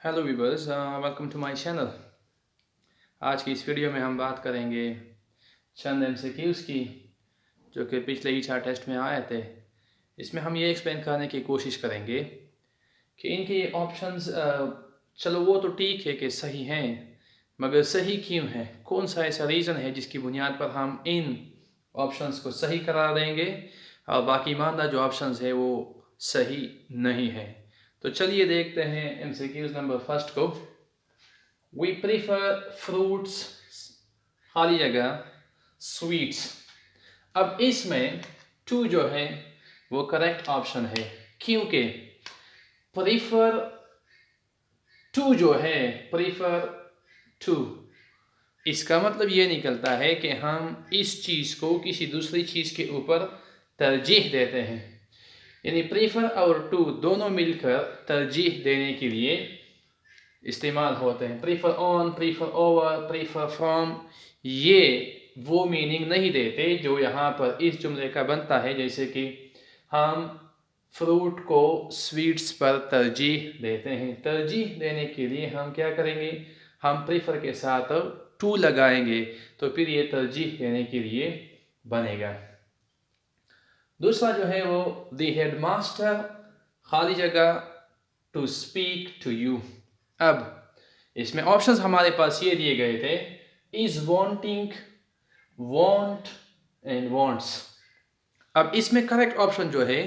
Hello viewers, welcome to my channel. आज की इस वीडियो में हम बात करेंगे चंद एमसीक्यूज़ की जो कि पिछले ईचा टेस्ट में आए थे। इसमें हम ये एक्सप्लेन करने की कोशिश करेंगे कि इनके ऑप्शंस, चलो वो तो ठीक है कि सही हैं, मगर सही क्यों है, कौन सा ऐसा रीज़न है जिसकी बुनियाद पर हम इन ऑप्शंस को सही करार देंगे और बाकी मानदा जो ऑप्शंस है वो सही नहीं है। तो चलिए देखते हैं एमसीक्यूज़ नंबर फर्स्ट को। वी प्रीफर फ्रूट्स, खाली जगह स्वीट्स। अब इसमें टू जो है वो करेक्ट ऑप्शन है, क्योंकि प्रीफर टू जो है, प्रीफर टू, इसका मतलब ये निकलता है कि हम इस चीज़ को किसी दूसरी चीज़ के ऊपर तरजीह देते हैं। यानी प्रीफर और टू दोनों मिलकर तरजीह देने के लिए इस्तेमाल होते हैं। Prefer on, prefer over, prefer from, ये वो मीनिंग नहीं देते जो यहाँ पर इस जुमले का बनता है, जैसे कि हम फ्रूट को स्वीट्स पर तरजीह देते हैं। तरजीह देने के लिए हम क्या करेंगे, हम प्रीफर के साथ टू लगाएंगे, तो फिर ये तरजीह देने के लिए बनेगा। दूसरा जो है वो द हेडमास्टर, खाली जगह टू स्पीक टू यू। अब इसमें ऑप्शंस हमारे पास ये दिए गए थे, is wanting, want and wants. अब इसमें करेक्ट ऑप्शन जो है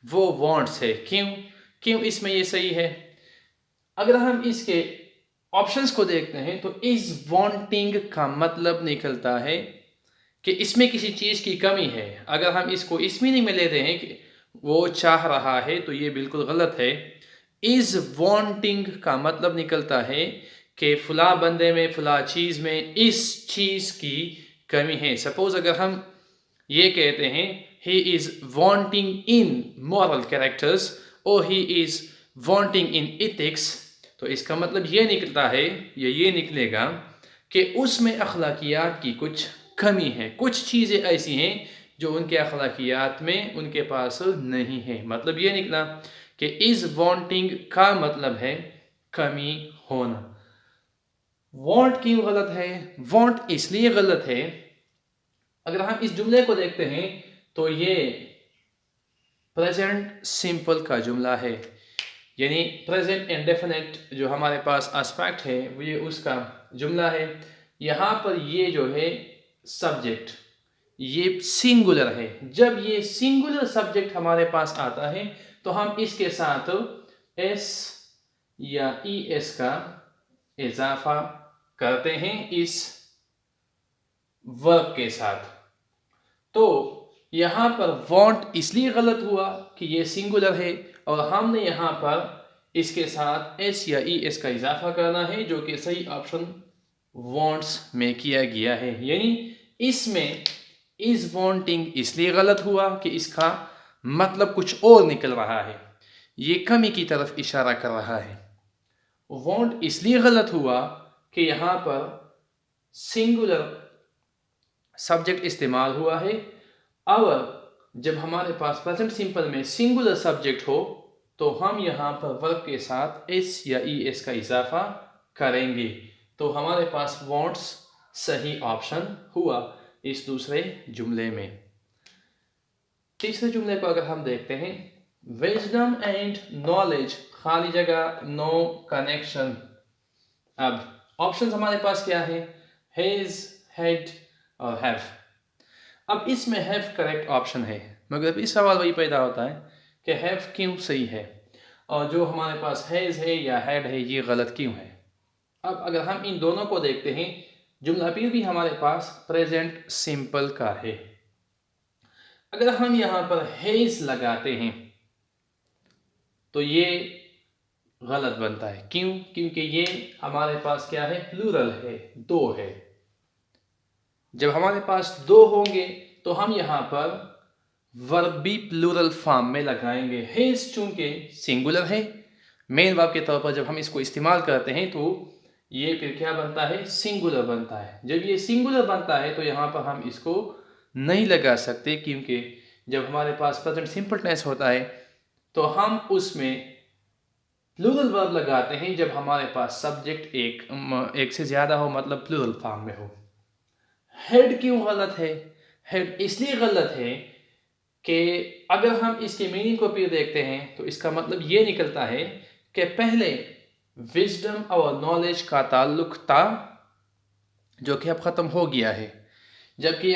वो वांट्स है। क्यों क्यों इसमें ये सही है? अगर हम इसके ऑप्शंस को देखते हैं तो इज वांटिंग का मतलब निकलता है कि इसमें किसी चीज़ की कमी है। अगर हम इसको इस मीनिंग में लेते हैं कि वो चाह रहा है, तो ये बिल्कुल गलत है। इज वांटिंग का मतलब निकलता है कि फला बंदे में, फला चीज़ में इस चीज़ की कमी है। सपोज अगर हम ये कहते हैं he is wanting in moral characters और he is wanting in ethics, तो इसका मतलब ये निकलता है, ये निकलेगा कि उसमें अखलाकियात की कुछ कमी है। कुछ चीज़ें ऐसी हैं जो उनके अखलाकियात में उनके पास नहीं है। मतलब ये निकला कि इज़ वांटिंग का मतलब है कमी होना। वांट क्यों गलत है? वांट इसलिए गलत है, अगर हम इस जुमले को देखते हैं तो ये प्रेजेंट सिंपल का जुमला है। यानी प्रेजेंट इंडेफिनिट जो हमारे पास एस्पेक्ट है वो ये उसका जुमला है। यहाँ पर ये जो है सब्जेक्ट, ये सिंगुलर है। जब ये सिंगुलर सब्जेक्ट हमारे पास आता है तो हम इसके साथ एस या ई एस का इजाफा करते हैं इस वर्ब के साथ। तो यहाँ पर वांट इसलिए गलत हुआ कि ये सिंगुलर है और हमने यहाँ पर इसके साथ एस या ई एस का इजाफा करना है, जो कि सही ऑप्शन वांट्स में किया गया है। यानी इसमें इज वांटिंग इसलिए गलत हुआ कि इसका मतलब कुछ और निकल रहा है, ये कमी की तरफ इशारा कर रहा है। वांट इसलिए गलत हुआ कि यहाँ पर सिंगुलर सब्जेक्ट इस्तेमाल हुआ है। और जब हमारे पास प्रेजेंट सिंपल में सिंगुलर सब्जेक्ट हो तो हम यहाँ पर वर्ब के साथ एस या ई एस का इजाफा करेंगे, तो हमारे पास वांट्स सही ऑप्शन हुआ इस दूसरे जुमले में। तीसरे जुमले को अगर हम देखते हैं, विजडम एंड नॉलेज, खाली जगह नो कनेक्शन। अब ऑप्शन हमारे पास क्या है, हैज, हैड और हैव। अब इसमें हैव करेक्ट ऑप्शन है, मगर इस सवाल वही पैदा होता है कि हैव क्यों सही है और जो हमारे पास हैज है या हैड है ये गलत क्यों है। अब अगर हम इन दोनों को देखते हैं, जुमला फिर भी हमारे पास प्रेजेंट सिंपल का है। अगर हम यहाँ पर हैज लगाते हैं तो ये गलत बनता है। क्यों? क्योंकि ये हमारे पास क्या है, प्लूरल है, दो है। जब हमारे पास दो होंगे तो हम यहाँ पर वर्ब भी प्लूरल फॉर्म में लगाएंगे। हैज चूंकि सिंगुलर है, मेन वर्ब के तौर पर जब हम इसको इस्तेमाल करते हैं तो ये फिर क्या बनता है, सिंगुलर बनता है। जब ये सिंगुलर बनता है तो यहाँ पर हम इसको नहीं लगा सकते, क्योंकि जब हमारे पास प्रेजेंट सिंपल टेंस होता है तो हम उसमें प्लूरल वर्ब लगाते हैं जब हमारे पास सब्जेक्ट एक से ज़्यादा हो, मतलब प्लूरल फॉर्म में हो। हेड क्यों गलत है? हेड इसलिए गलत है कि अगर हम इसके मीनिंग को फिर देखते हैं तो इसका मतलब ये निकलता है कि पहले विजडम और नॉलेज का ताल्लुक था, जो कि अब ख़त्म हो गया है। जबकि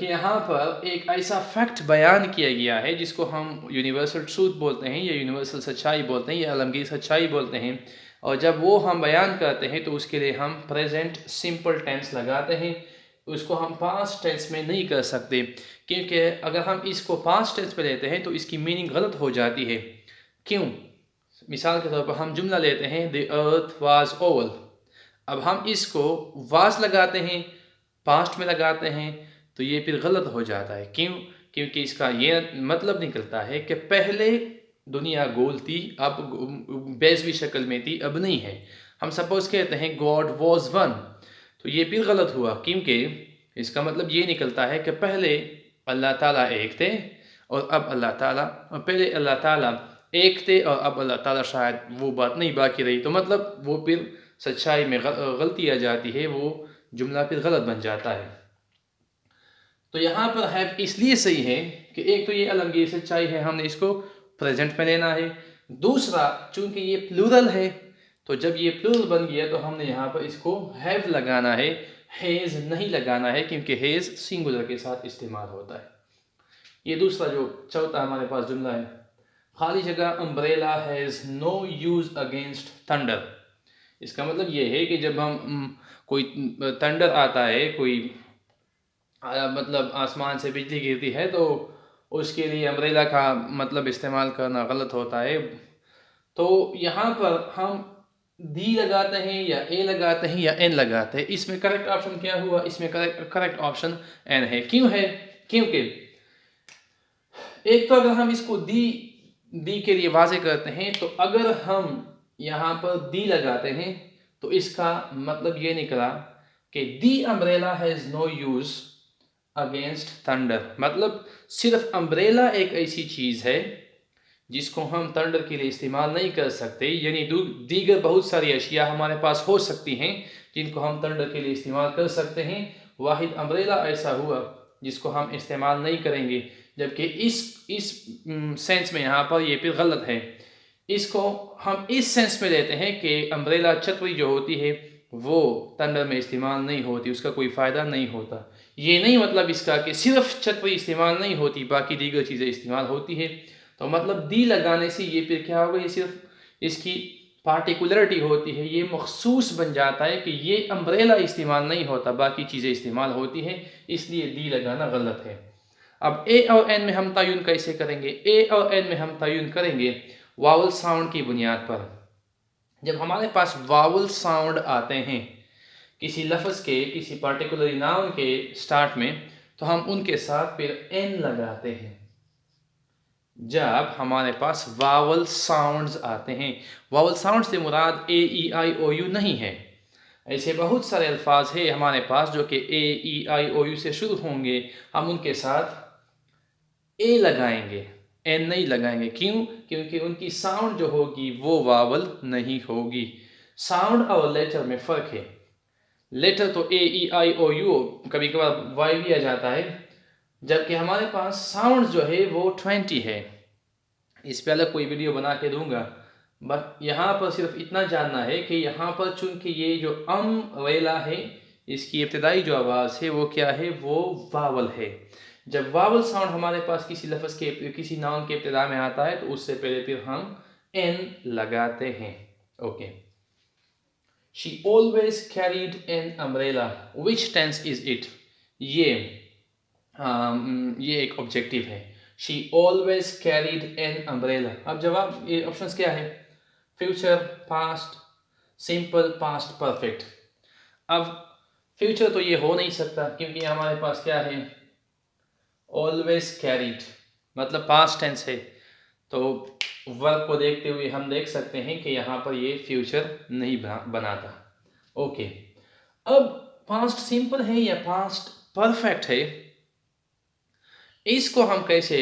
यहाँ पर एक ऐसा फैक्ट बयान किया गया है जिसको हम यूनिवर्सल ट्रूथ बोलते हैं, या यूनिवर्सल सच्चाई बोलते हैं, या आलमगीर सच्चाई बोलते हैं। और जब वो हम बयान करते हैं तो उसके लिए हम प्रेजेंट सिंपल टेंस लगाते हैं, उसको हम पास्ट टेंस में नहीं कर सकते, क्योंकि अगर हम इसको पास्ट टेंस पे लेते हैं तो इसकी मीनिंग गलत हो जाती है। क्यों? मिसाल के तौर पर हम जुमला लेते हैं, द अर्थ वाज ओवल। अब हम इसको वाज लगाते हैं, पास्ट में लगाते हैं, तो ये फिर गलत हो जाता है। क्यों? क्योंकि इसका ये मतलब निकलता है कि पहले दुनिया गोल थी, अब बेजवी शक्ल में थी, अब नहीं है। हम सपोज कहते हैं गॉड वॉज वन, तो ये फिर गलत हुआ, क्योंकि इसका मतलब ये निकलता है कि पहले अल्लाह ताला एक थे और अब अल्लाह ताला, पहले अल्लाह ताला एक थे और अब अल्लाह ताला, शायद वो बात नहीं बाकी रही, तो मतलब वो फिर सच्चाई में गलती आ जाती है, वो जुमला फिर गलत बन जाता है। तो यहाँ पर हैव इसलिए सही है कि एक तो ये आलमगीर सच्चाई है, हमने इसको प्रेजेंट में लेना है। दूसरा, चूंकि ये प्लूरल है, तो जब ये प्लूरल बन गया तो हमने यहाँ पर इसको हैव लगाना है, हैज़ नहीं लगाना है, क्योंकि हैज़ सिंगुलर के साथ इस्तेमाल होता है। ये दूसरा जो चौथा हमारे पास जुमला है, खाली जगह umbrella has no use against thunder. इसका मतलब ये है कि जब हम कोई थंडर आता है, कोई मतलब आसमान से बिजली गिरती है, तो उसके लिए अम्ब्रेला का मतलब इस्तेमाल करना गलत होता है। तो यहाँ पर हम दी लगाते हैं या ए लगाते हैं या एन लगाते हैं। इसमें करेक्ट ऑप्शन क्या हुआ? इसमें करेक्ट ऑप्शन एन है। क्यों है? क्योंकि एक तो अगर हम इसको दी के लिए वाजे करते हैं, तो अगर हम यहाँ पर दी लगाते हैं तो इसका मतलब ये निकला कि the umbrella has no use against thunder. मतलब सिर्फ अम्ब्रेला एक ऐसी चीज़ है जिसको हम थंडर के लिए इस्तेमाल नहीं कर सकते, यानी दीगर बहुत सारी अशिया हमारे पास हो सकती हैं जिनको हम थंडर के लिए इस्तेमाल कर सकते हैं। वाहिद अम्ब्रेला ऐसा हुआ जिसको हम इस्तेमाल नहीं करेंगे, जबकि इस सेंस में यहाँ पर ये फिर गलत है। इसको हम इस सेंस में लेते हैं कि अम्ब्रेला छतरी जो होती है वो थंडर में इस्तेमाल नहीं होती, उसका कोई फ़ायदा नहीं होता। ये नहीं मतलब इसका कि सिर्फ छतरी इस्तेमाल नहीं होती, बाकी दीगर चीज़ें इस्तेमाल होती है। तो मतलब दी लगाने से ये फिर क्या होगा, ये सिर्फ इसकी पार्टिकुलरिटी होती है, ये मखसूस बन जाता है कि ये अम्ब्रेला इस्तेमाल नहीं होता, बाकी चीज़ें इस्तेमाल होती हैं, इसलिए दी लगाना गलत है। अब ए और एन में हम तयन कैसे करेंगे? ए और एन में हम तयन करेंगे वावल साउंड की बुनियाद पर। जब हमारे पास वावल साउंड आते हैं किसी लफ्ज़ के, किसी पर्टिकुलर नाउन के स्टार्ट में, तो हम उनके साथ फिर एन लगाते हैं। जब हमारे पास वावल साउंड्स आते हैं, वावल साउंड से मुराद ए ई आई ओ यू नहीं है। ऐसे बहुत सारे अल्फाज हैं हमारे पास जो कि ए ई आई ओ यू से शुरू होंगे, हम उनके साथ ए लगाएंगे, एन नहीं लगाएंगे। क्यों? क्योंकि उनकी साउंड जो होगी वो वावल नहीं होगी। साउंड और लेटर में फ़र्क है। लेटर तो ए ई आई ओ यू, कभी कभार वाई भी आ जाता है, जबकि हमारे पास साउंड जो है वो 20 है। इस पर अलग कोई वीडियो बना के दूंगा, बट यहाँ पर सिर्फ इतना जानना है कि यहाँ पर चूंकि ये जो वेला है, इसकी इब्तदाई जो आवाज़ है वो क्या है? वो वावल है। जब वावल साउंड हमारे पास किसी लफ्ज़ के, किसी नाउन के इब्तदा में आता है, तो उससे पहले फिर हम एन लगाते हैं। Okay. She always carried an umbrella. Which tense is it? ये एक ऑब्जेक्टिव है। She always carried an umbrella. अब जवाब, ये ऑप्शंस क्या है? Future, past, simple, past perfect. अब फ्यूचर तो ये हो नहीं सकता, क्योंकि हमारे पास क्या है? ऑलवेज कैरीड, मतलब पास्ट टेंस है। तो वर्ब को देखते हुए हम देख सकते हैं कि यहाँ पर ये फ्यूचर नहीं बनाता। ओके। अब पास्ट सिंपल है या पास्ट परफेक्ट है, इसको हम कैसे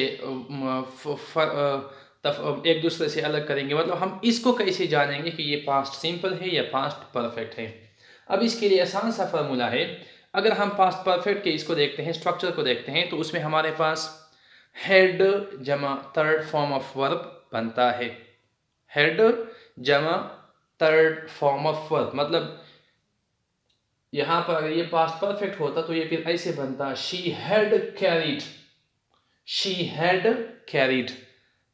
एक दूसरे से अलग करेंगे, मतलब हम इसको कैसे जानेंगे कि ये पास्ट सिंपल है या पास्ट परफेक्ट है। अब इसके लिए आसान सा फार्मूला है। अगर हम पास्ट परफेक्ट के इसको देखते हैं, स्ट्रक्चर को देखते हैं, तो उसमें हमारे पास हेड जमा थर्ड फॉर्म ऑफ वर्ब बनता है। हेड जमा थर्ड फॉर्म ऑफ वर्ब, मतलब यहाँ पर अगर ये पास्ट परफेक्ट होता तो ये फिर ऐसे बनता, she had carried, she had carried.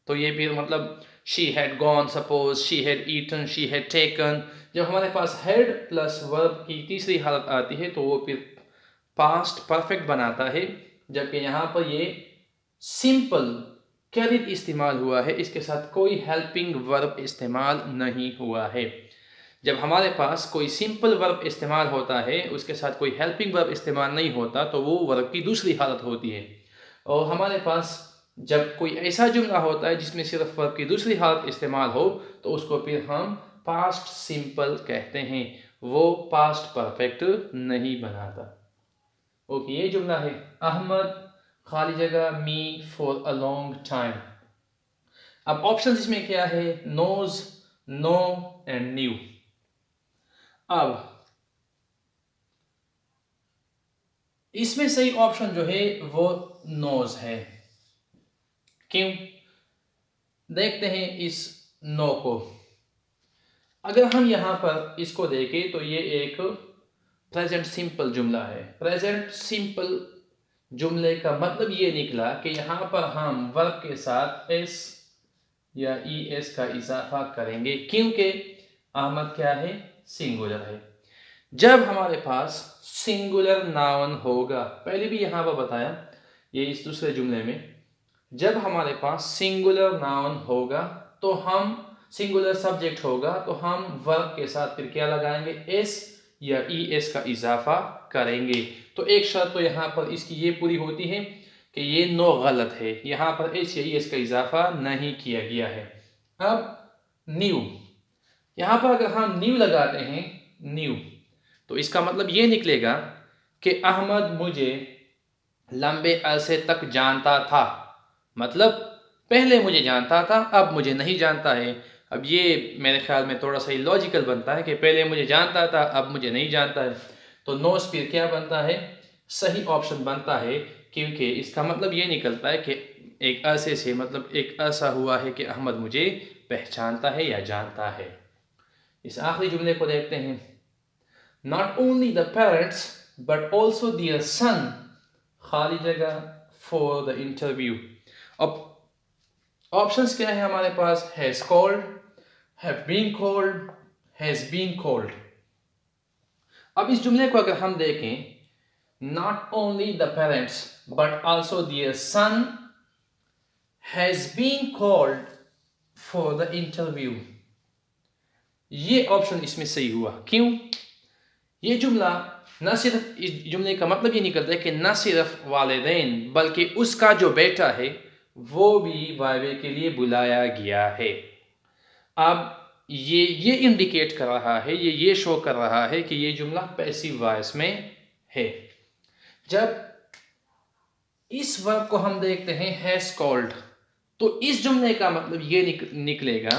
तो ये फिर मतलब she had gone, suppose she had eaten, she had taken. जब हमारे पास हैड प्लस वर्ब की तीसरी हालत आती है तो वो फिर पास्ट परफेक्ट बनाता है, जबकि यहाँ पर ये सिंपल कैरिड इस्तेमाल हुआ है, इसके साथ कोई हेल्पिंग वर्ब इस्तेमाल नहीं हुआ है। जब हमारे पास कोई सिंपल वर्ब इस्तेमाल होता है, उसके साथ कोई हेल्पिंग वर्ब इस्तेमाल नहीं होता, तो वो वर्ब की दूसरी हालत होती है। और हमारे पास जब कोई ऐसा जुमला होता है जिसमें सिर्फ वर्ब की दूसरी हालत इस्तेमाल हो, तो उसको फिर हम पास्ट सिंपल कहते हैं, वो पास्ट परफेक्ट नहीं बनाता। ओके, ये जुमला है, अहमद खाली जगह me for a long time. अब ऑप्शन इसमें क्या है, नोज, नो एंड न्यू। अब इसमें सही ऑप्शन जो है वो नोज है। क्यों, देखते हैं इस नो को। अगर हम यहां पर इसको देखें तो ये एक प्रेजेंट सिंपल जुमला है। प्रेजेंट सिंपल जुमले का मतलब ये निकला कि यहां पर हम वर्ब के साथ एस या ई एस का इजाफा करेंगे, क्योंकि अहमद क्या है, सिंगुलर है। जब हमारे पास सिंगुलर नाउन होगा, पहले भी यहां पर बताया ये इस दूसरे जुमले में, जब हमारे पास सिंगुलर नाउन होगा तो हम सिंगुलर सब्जेक्ट होगा तो हम वर्ब के साथ फिर क्या लगाएंगे, एस या ई एस का इजाफा करेंगे। तो एक शर्त तो यहाँ पर इसकी ये पूरी होती है कि ये नो गलत है, यहाँ पर एस या ई एस का इजाफा नहीं किया गया है। अब न्यू, यहाँ पर अगर हम न्यू लगाते हैं, न्यू, तो इसका मतलब ये निकलेगा कि अहमद मुझे लंबे अरसे तक जानता था, मतलब पहले मुझे जानता था अब मुझे नहीं जानता है। अब ये मेरे ख्याल में थोड़ा सा लॉजिकल बनता है कि पहले मुझे जानता था अब मुझे नहीं जानता है। तो नो स्पीड क्या बनता है, सही ऑप्शन बनता है, क्योंकि इसका मतलब ये निकलता है कि एक अरसे से मतलब एक अरसा हुआ है कि अहमद मुझे पहचानता है या जानता है। इस आखिरी जुमले को देखते हैं, not only the parents but also their son खाली जगह फॉर द इंटरव्यू। अब ऑप्शंस क्या है हमारे पास, has called, have been called, has been called. अब इस जुमले को अगर हम देखें, not only the parents but also their son has been called for the interview, ये ऑप्शन इसमें सही हुआ। क्यों, ये जुमला न सिर्फ, इस जुमले का मतलब ये निकलता है कि न सिर्फ वालिदैन बल्कि उसका जो बेटा है वो भी वाइवे के लिए बुलाया गया है। अब ये इंडिकेट कर रहा है, ये शो कर रहा है कि ये जुमला पैसिव वॉइस में है। जब इस वर्ब को हम देखते हैं हैज कॉल्ड, तो इस जुमले का मतलब ये निकलेगा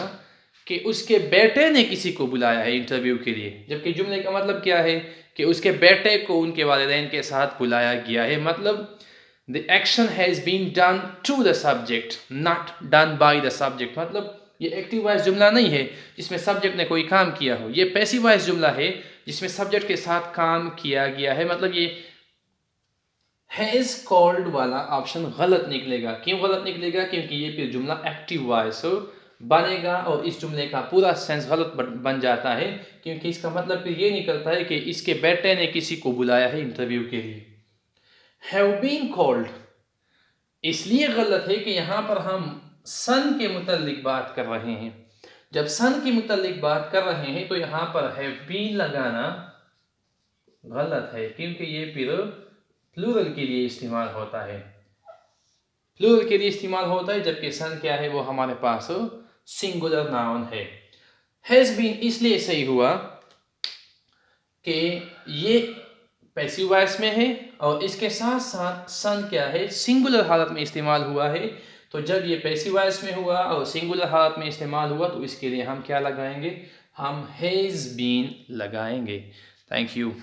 कि उसके बेटे ने किसी को बुलाया है इंटरव्यू के लिए, जबकि जुमले का मतलब क्या है कि उसके बेटे को उनके वालिदैन के साथ बुलाया गया है। मतलब the action has been done to the subject not done by the subject. मतलब ये एक्टिव वॉइस जुमला नहीं है जिसमें सब्जेक्ट ने कोई काम किया हो, ये पैसिव वॉइस जुमला है जिसमें सब्जेक्ट के साथ काम किया गया है। मतलब ये हैज कॉल्ड वाला ऑप्शन गलत निकलेगा। क्यों गलत निकलेगा, क्योंकि ये फिर जुमला एक्टिव वॉइस बनेगा और इस जुमले का पूरा सेंस गलत बन जाता है, क्योंकि इसका मतलब फिर ये निकलता है कि इसके बेटे ने किसी को बुलाया है इंटरव्यू के लिए। हैव बीन कॉल्ड इसलिए गलत है कि यहाँ पर हम सन के मुतालिक बात कर रहे हैं। जब सन के मुतालिक बात कर रहे हैं तो यहाँ पर हैव बीन लगाना गलत है, क्योंकि ये फिर प्लूरल के लिए इस्तेमाल होता है, प्लूरल के लिए इस्तेमाल होता है, जबकि सन क्या है, वो हमारे पास सिंगुलर नाउन है। हैज बीन इसलिए सही हुआ कि ये पैसिव वॉइस में है और इसके साथ साथ सन क्या है, सिंगुलर हालत में इस्तेमाल हुआ है। तो जब ये पैसिव वॉइस में हुआ और सिंगुलर हालत में इस्तेमाल हुआ तो इसके लिए हम क्या लगाएंगे, हम हैज़ बीन लगाएंगे। Thank you.